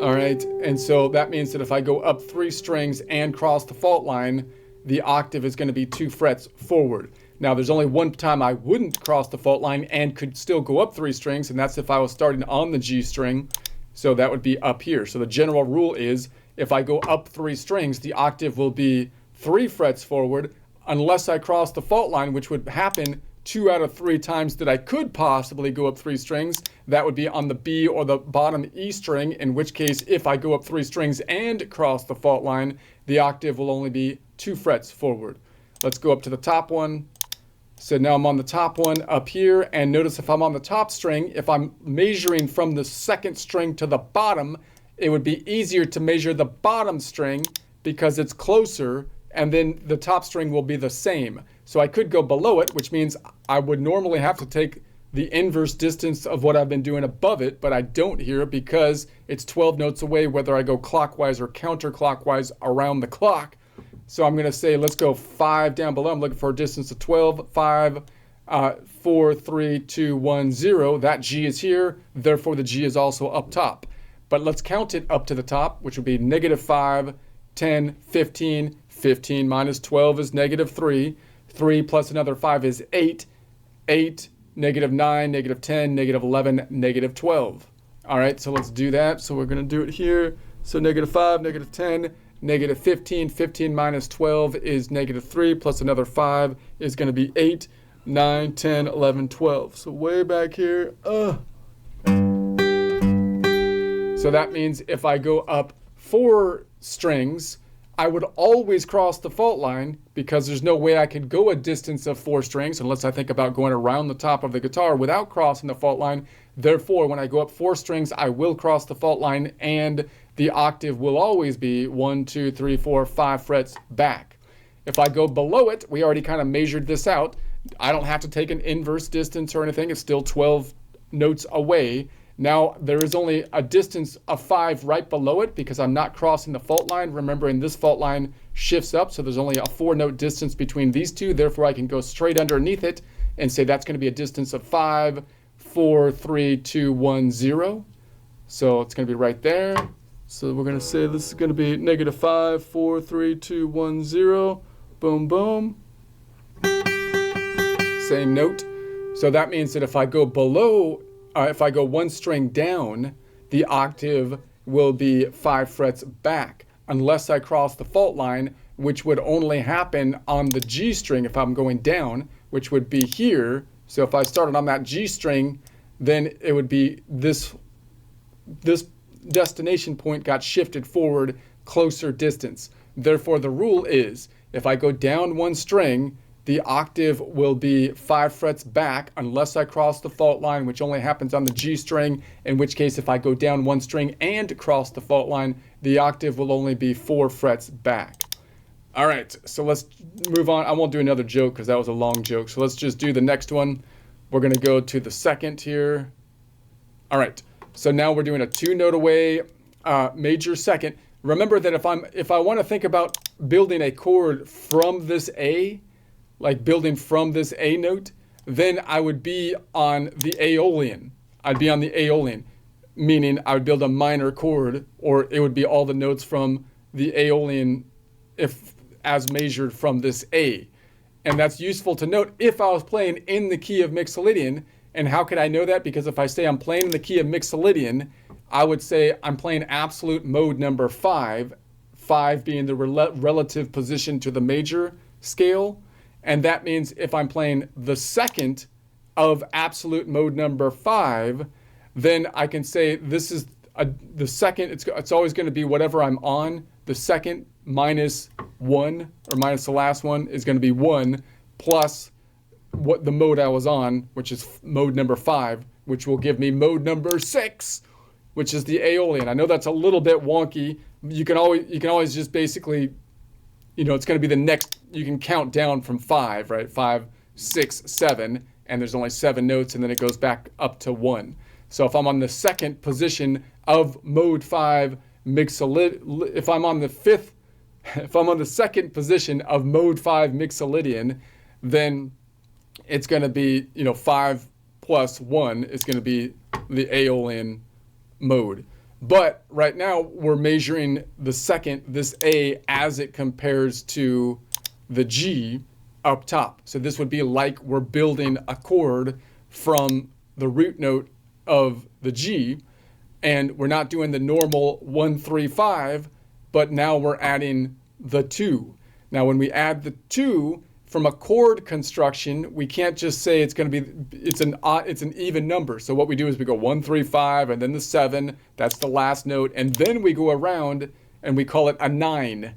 All right, and so that means that if I go up 3 strings and cross the fault line, the octave is going to be 2 frets forward. Now, there's only one time I wouldn't cross the fault line and could still go up 3 strings, and that's if I was starting on the G string. So that would be up here. So the general rule is if I go up 3 strings, the octave will be 3 frets forward unless I cross the fault line, which would happen 2 out of 3 times that I could possibly go up 3 strings. That would be on the B or the bottom E string, in which case if I go up 3 strings and cross the fault line, the octave will only be 2 frets forward. Let's go up to the top one. So now I'm on the top one up here, and notice if I'm on the top string, if I'm measuring from the second string to the bottom, it would be easier to measure the bottom string because it's closer, and then the top string will be the same. So I could go below it, which means I would normally have to take the inverse distance of what I've been doing above it, but I don't here because it's 12 notes away whether I go clockwise or counterclockwise around the clock. So I'm going to say, let's go 5 down below. I'm looking for a distance of 12, 5, 4, 3, 2, 1, 0. That G is here. Therefore, the G is also up top. But let's count it up to the top, which would be -5, 10, 15. 15 minus 12 is -3. 3 plus another 5 is 8. 8, -9, -10, -11, -12. All right, so let's do that. So we're going to do it here. So -5, -10. -15, 15 minus 12 is -3, plus another 5 is going to be 8, 9, 10, 11, 12. So way back here. So that means if I go up 4 strings, I would always cross the fault line because there's no way I could go a distance of 4 strings unless I think about going around the top of the guitar without crossing the fault line. Therefore, when I go up 4 strings, I will cross the fault line, and the octave will always be 1, 2, 3, 4, 5 frets back. If I go below it, we already kind of measured this out. I don't have to take an inverse distance or anything. It's still 12 notes away. Now there is only a distance of 5 right below it because I'm not crossing the fault line. Remembering this fault line shifts up, so there's only a 4-note distance between these two. Therefore, I can go straight underneath it and say that's going to be a distance of 5, 4, 3, 2, 1, 0. So it's going to be right there. So we're going to say this is going to be -5, 4, 3, 2, 1, 0. Boom, boom. Same note. So that means that if I go below, if I go 1 string down, the octave will be 5 frets back, unless I cross the fault line, which would only happen on the G string if I'm going down, which would be here. So if I started on that G string, then it would be this destination point got shifted forward closer distance. Therefore, the rule is if I go down 1 string, the octave will be 5 frets back unless I cross the fault line, which only happens on the G string, in which case if I go down 1 string and cross the fault line, the octave will only be 4 frets back. All right, so let's move on. I won't do another joke because that was a long joke. So let's just do the next one. We're going to go to the second here. All right, so now we're doing a 2-note away major second. Remember that if I want to think about building a chord from this A, like building from this A note, then I would be on the Aeolian. I'd be on the Aeolian, meaning I would build a minor chord, or it would be all the notes from the Aeolian if as measured from this A. And that's useful to note if I was playing in the key of Mixolydian. And how could I know that? Because if I say I'm playing in the key of Mixolydian, I would say I'm playing absolute mode number 5, 5 being the relative position to the major scale. And that means if I'm playing the second of absolute mode number 5, then I can say this is the second. It's always going to be whatever I'm on. The second minus 1, or minus the last one, is going to be 1 plus what the mode I was on, which is mode number 5, which will give me mode number 6, which is the Aeolian. I know that's a little bit wonky. You can always just basically, it's going to be the next. You can count down from 5, right? 5, 6, 7, and there's only 7 notes, and then it goes back up to 1. So if I'm on the second position of mode 5 Mixolydian, if I'm on the second position of mode 5 Mixolydian, then it's going to be, 5 plus 1 is going to be the Aeolian mode. But right now we're measuring the second, this A, as it compares to the G up top. So this would be like we're building a chord from the root note of the G, and we're not doing the normal 1, 3, 5, but now we're adding the 2. Now when we add the 2 from a chord construction, we can't just say it's going to be, it's an even number. So what we do is we go 1, 3, 5, and then the 7, that's the last note, and then we go around and we call it a 9,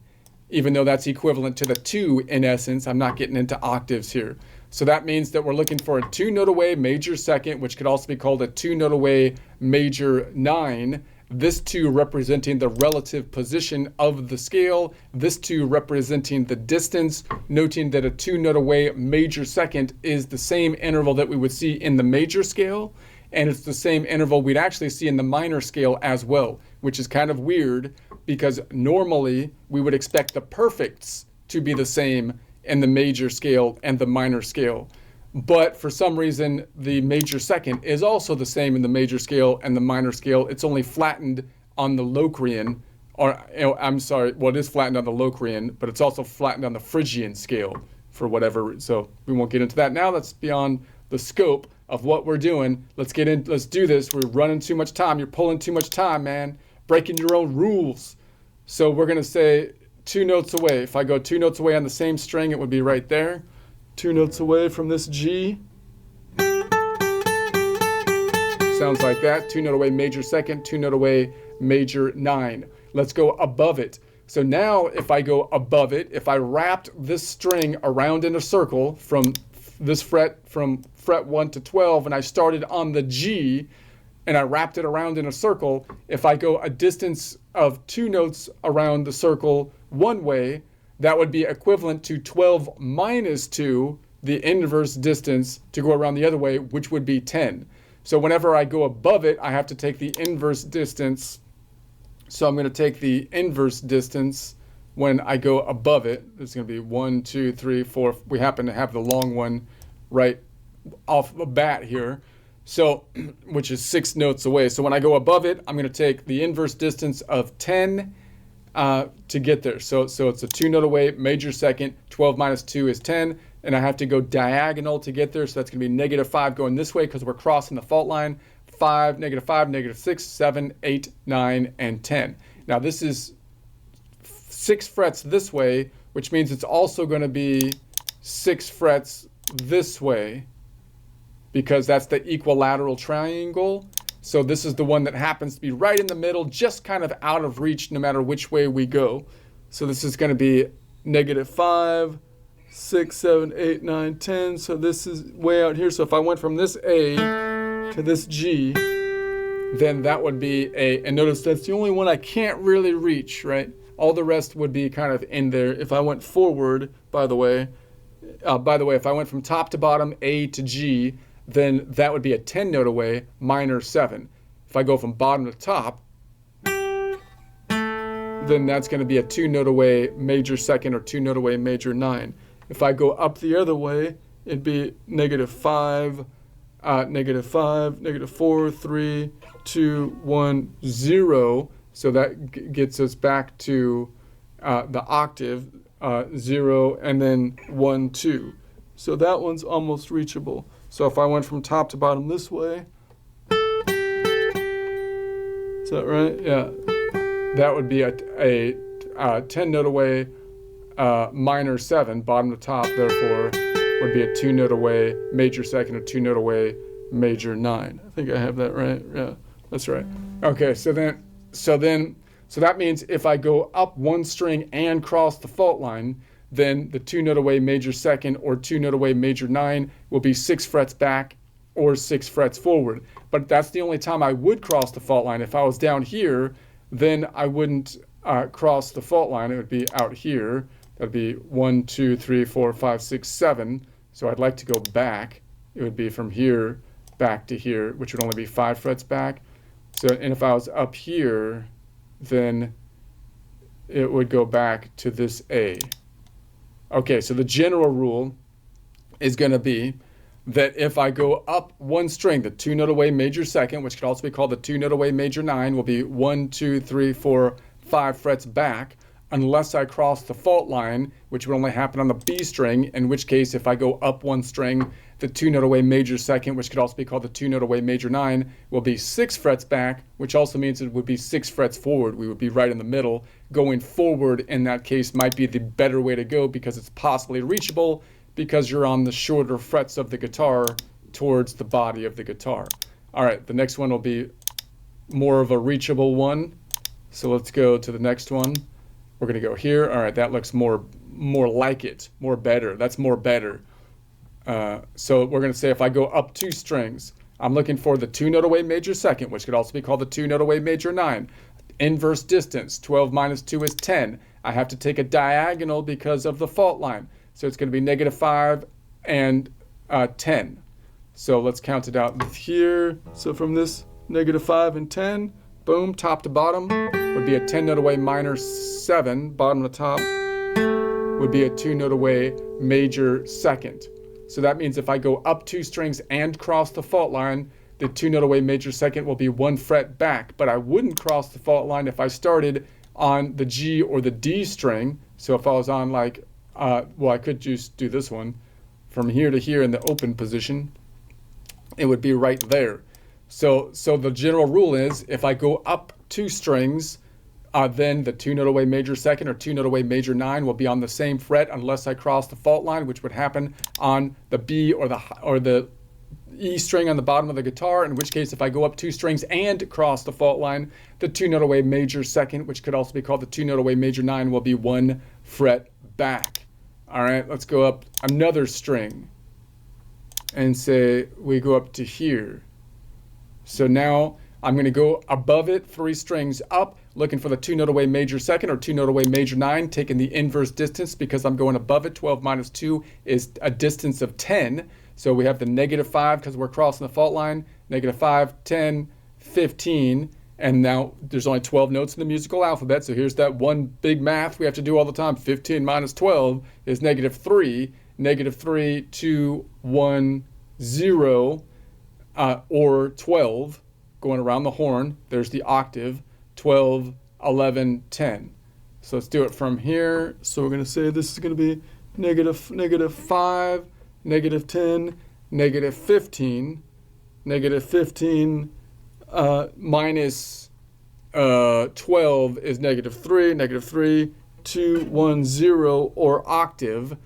even though that's equivalent to the 2 in essence. I'm not getting into octaves here. So that means that we're looking for a 2-note away major second, which could also be called a 2-note away major 9. This 2 representing the relative position of the scale, this 2 representing the distance, noting that a 2-note away major second is the same interval that we would see in the major scale, and it's the same interval we'd actually see in the minor scale as well, which is kind of weird because normally we would expect the perfects to be the same in the major scale and the minor scale. But for some reason, the major second is also the same in the major scale and the minor scale. It's only flattened on the Locrian, or I'm sorry, well, it is flattened on the Locrian, but it's also flattened on the Phrygian scale for whatever. So we won't get into that now. That's beyond the scope of what we're doing. Let's get in. Let's do this. We're running too much time. You're pulling too much time, man. Breaking your own rules. So we're gonna say 2 notes away. If I go 2 notes away on the same string, it would be right there. 2 notes away from this G. Sounds like that. 2-note away major second, 2-note away major 9. Let's go above it. So now if I go above it, if I wrapped this string around in a circle from this fret, from fret 1 to 12, and I started on the G, and I wrapped it around in a circle, if I go a distance of 2 notes around the circle one way, that would be equivalent to 12 minus 2, the inverse distance to go around the other way, which would be 10. So whenever I go above it, I have to take the inverse distance. So I'm going to take the inverse distance when I go above it. It's going to be 1, 2, 3, 4. We happen to have the long one right off the bat here. So, which is 6 notes away. So when I go above it, I'm going to take the inverse distance of 10 to get there. So it's a 2 note away, major second. 12 minus 2 is 10. And I have to go diagonal to get there. So that's going to be -5 going this way because we're crossing the fault line. 5, -5, -6, 7, 8, 9, and 10. Now this is 6 frets this way, which means it's also going to be 6 frets this way because that's the equilateral triangle. So this is the one that happens to be right in the middle, just kind of out of reach no matter which way we go. So this is going to be -5, 6, 7, 8, 9, 10. So this is way out here. So if I went from this A to this G, then that would be A. And notice that's the only one I can't really reach, right? All the rest would be kind of in there. If I went forward, by the way, if I went from top to bottom, A to G, then that would be a 10 note away, minor 7. If I go from bottom to top, then that's going to be a 2 note away, major second, or 2 note away, major 9. If I go up the other way, it'd be -5, -5, -4, 3, 2, 1, 0. So that gets us back to the octave, 0, and then 1, 2. So that one's almost reachable. So if I went from top to bottom this way, is that right? Yeah. That would be a 10 note away, minor 7, bottom to top, therefore would be a 2 note away, major second, or 2 note away, major 9. I think I have that right. Yeah, that's right. Okay, so that means if I go up 1 string and cross the fault line, then the 2 note away major second or 2 note away major 9 will be 6 frets back or 6 frets forward. But that's the only time I would cross the fault line. If I was down here, then I wouldn't cross the fault line. It would be out here. That'd be 1, 2, 3, 4, 5, 6, 7. So I'd like to go back. It would be from here back to here, which would only be 5 frets back. So, and if I was up here, then it would go back to this A. Okay, so the general rule is going to be that if I go up 1 string, the 2 note away major second, which could also be called the 2 note away major 9, will be 1, 2, 3, 4, 5 frets back, unless I cross the fault line, which would only happen on the B string, in which case if I go up 1 string, the 2 note away major second, which could also be called the 2 note away major 9, will be 6 frets back, which also means it would be 6 frets forward. We would be right in the middle. Going forward in that case might be the better way to go because it's possibly reachable because you're on the shorter frets of the guitar towards the body of the guitar. All right, the next one will be more of a reachable one. So let's go to the next one. We're going to go here. All right, that looks more like it, more better. That's more better. So we're going to say if I go up 2 strings, I'm looking for the 2 note away major second, which could also be called the 2 note away major 9. Inverse distance, 12 minus 2 is 10. I have to take a diagonal because of the fault line. So it's going to be -5 and 10. So let's count it out here. So from this -5 and 10, boom, top to bottom would be a 10 note away minor 7. Bottom to top would be a 2 note away major second. So that means if I go up 2 strings and cross the fault line, the 2 note away major second will be 1 fret back. But I wouldn't cross the fault line if I started on the G or the D string. So if I was on like, well, I could just do this one from here to here in the open position. It would be right there. So the general rule is if I go up 2 strings, then the 2 note away major second or 2 note away major 9 will be on the same fret unless I cross the fault line, which would happen on the B or the E string on the bottom of the guitar, in which case if I go up 2 strings and cross the fault line, the 2 note away major second, which could also be called the 2 note away major 9, will be 1 fret back. All right, let's go up another string and say we go up to here. So now I'm going to go above it 3 strings up, looking for the 2 note away major second or 2 note away major 9, taking the inverse distance because I'm going above it. 12 minus 2 is a distance of 10. So we have the -5 because we're crossing the fault line, -5, 10, 15, and now there's only 12 notes in the musical alphabet, so here's that one big math we have to do all the time. 15 minus 12 is -3, -3, 2, 1, 0, or 12, going around the horn. There's the octave, 12, 11, 10. So let's do it from here. So we're going to say this is going to be -5, -10, -15, -15 minus 12 is -3, -3, 2, 1, 0, or octave,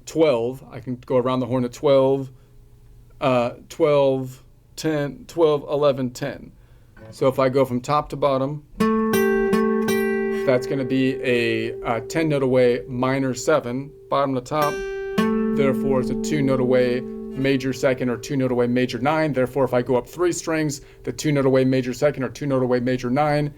12. I can go around the horn at 12, 12, 10, 12, 11, 10. So if I go from top to bottom, that's going to be a 10 note away minor 7, bottom to top. Therefore, it's a 2 note away major second or 2 note away major 9. Therefore, if I go up 3 strings, the 2 note away major second or 2 note away major 9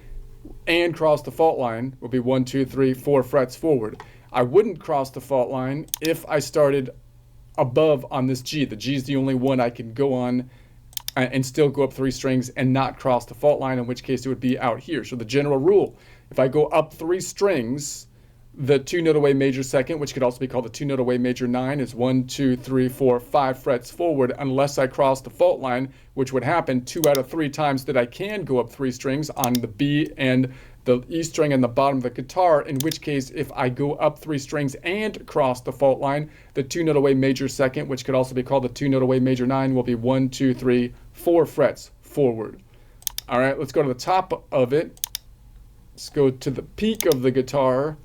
and cross the fault line will be 1, 2, 3, 4 frets forward. I wouldn't cross the fault line if I started above on this G. The G is the only one I can go on and still go up 3 strings and not cross the fault line, in which case it would be out here. So the general rule, if I go up 3 strings, the 2 note away major second, which could also be called the 2 note away major 9, is 1, 2, 3, 4, 5 frets forward unless I cross the fault line, which would happen 2 out of 3 times that I can go up 3 strings on the B and the E string and the bottom of the guitar, in which case if I go up 3 strings and cross the fault line, the 2 note away major second, which could also be called the 2 note away major 9, will be 1, 2, 3, 4 frets forward. All right, let's go to the top of it. Let's go to the peak of the guitar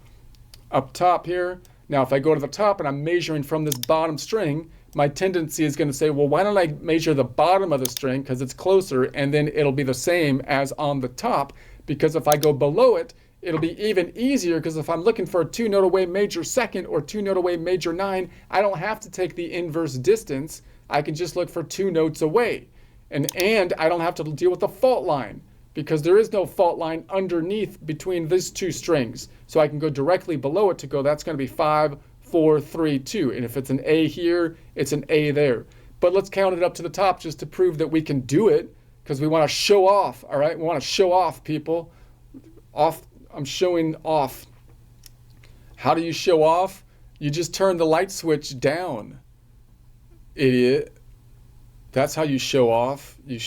up top here. Now, if I go to the top and I'm measuring from this bottom string, my tendency is going to say, well, why don't I measure the bottom of the string because it's closer, and then it'll be the same as on the top, because if I go below it, it'll be even easier, because if I'm looking for a 2 note away major second or 2 note away major 9, I don't have to take the inverse distance. I can just look for 2 notes away. And I don't have to deal with the fault line, because there is no fault line underneath between these 2 strings. So I can go directly below it to go, that's going to be 5, 4, 3, 2. And if it's an A here, it's an A there. But let's count it up to the top just to prove that we can do it, because we want to show off, all right? We want to show off, people. I'm showing off. How do you show off? You just turn the light switch down, idiot. That's how you show off. You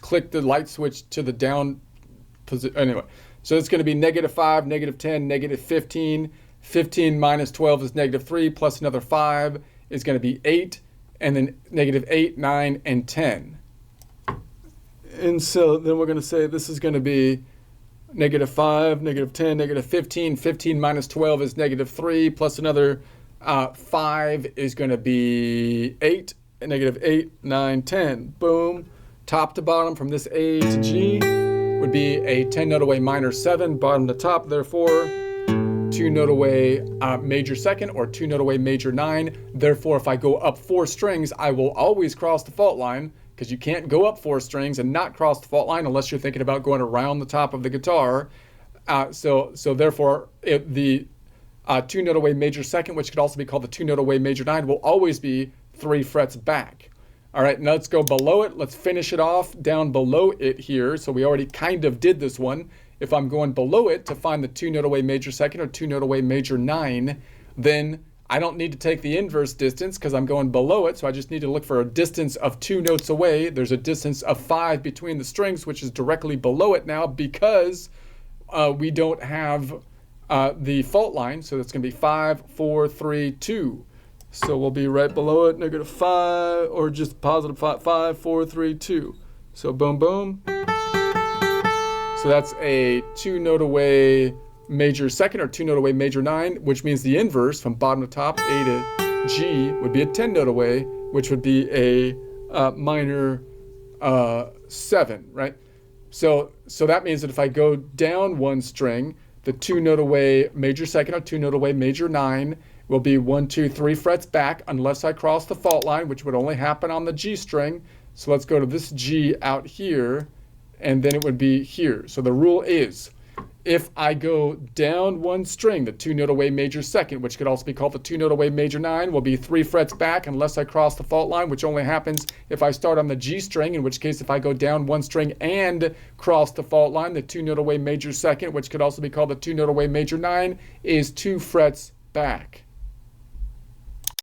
click the light switch to the down position. Anyway, so it's going to be -5, -10, -15. 15 minus 12 is -3, plus another 5 is going to be 8, and then -8, 9, and 10. And so then we're going to say this is going to be -5, -10, -15. 15 minus 12 is -3, plus another 5 is going to be 8, and -8, 9, 10. Boom. Top to bottom from this A to G would be a 10 note away minor 7, bottom to top, therefore 2 note away major second or 2 note away major 9. Therefore, if I go up 4 strings, I will always cross the fault line, because you can't go up 4 strings and not cross the fault line unless you're thinking about going around the top of the guitar. So therefore, the 2 note away major second, which could also be called the 2 note away major 9, will always be 3 frets back. All right, now let's go below it. Let's finish it off down below it here. So we already kind of did this one. If I'm going below it to find the 2 note away major second or 2 note away major 9, then I don't need to take the inverse distance because I'm going below it. So I just need to look for a distance of 2 notes away. There's a distance of 5 between the strings, which is directly below it now because we don't have the fault line. So that's going to be 5, 4, 3, 2. So we'll be right below it, -5, or just positive 5, 4, 3, 2. So boom, boom. So that's a 2 note away major second or 2 note away major 9, which means the inverse from bottom to top, A to G, would be a 10 note away, which would be a minor 7, right? So that means that if I go down 1 string, the 2 note away major second or 2 note away major 9 will be 1, 2, 3 frets back unless I cross the fault line, which would only happen on the G string. So let's go to this G out here, and then it would be here. So the rule is, If I go down one string, the 2-note away major second, which could also be called the 2-note away major 9, will be 3 frets back unless I cross the fault line, which only happens if I start on the G string, in which case if I go down one string and cross the fault line, the 2-note away major second, which could also be called the 2-note away major 9, is 2 frets back.